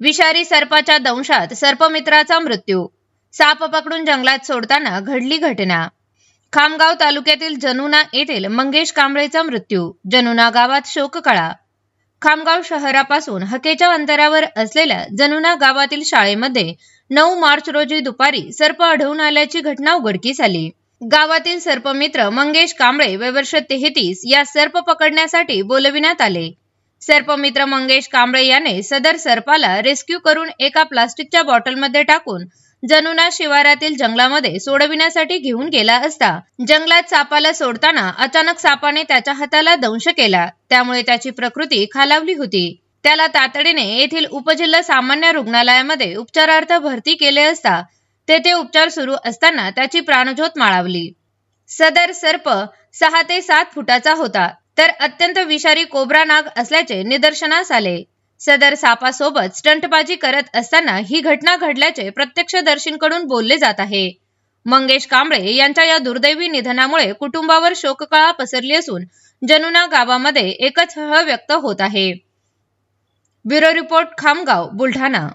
विषारी सर्पाच्या दंशात सर्पमित्राचा मृत्यू. साप पकडून जंगलात सोडताना घडली घटना. खामगाव तालुक्यातील जनुना येथील मंगेश कांबळेचा मृत्यू. जनुना गावात शोककळा. खामगाव शहरापासून हकेच्या अंतरावर असलेल्या जनुना गावातील शाळेमध्ये 9 मार्च रोजी दुपारी सर्प आढळून आल्याची घटना उघडकीस आली. गावातील सर्पमित्र मंगेश कांबळे वय वर्ष 33 या सर्प पकडण्यासाठी बोलविण्यात आले. सर्पमित्र मंगेश कांबळे याने सदर सर्पाला रेस्क्यू करून एका प्लास्टिकच्या बॉटलमध्ये टाकून जनुना शिवारातील जंगलामध्ये सोडविण्यासाठी घेऊन गेला असता जंगलात सापाला सोडताना अचानक सापाने त्याच्या हाताला दंश केला. त्यामुळे त्याची प्रकृती खालावली होती. त्याला तातडीने येथील उपजिल्हा सामान्य रुग्णालयामध्ये उपचारार्थ भरती केले असता तेथे उपचार सुरू असताना त्याची प्राणज्योत माळवली. सदर सर्प 6 ते 7 फुटाचा होता, तर अत्यंत विषारी कोब्रा नाग असल्याचे निदर्शनास आले. सदर सापासोबत स्टंटबाजी करत असताना ही घटना घडल्याचे प्रत्यक्षदर्शींकडून बोलले जात आहे. मंगेश कांबळे यांच्या या दुर्दैवी निधनामुळे कुटुंबावर शोककळा पसरली असून जनुना गावामध्ये एकच हळ व्यक्त होत आहे. Bureau report, Khamgaon, Buldhana.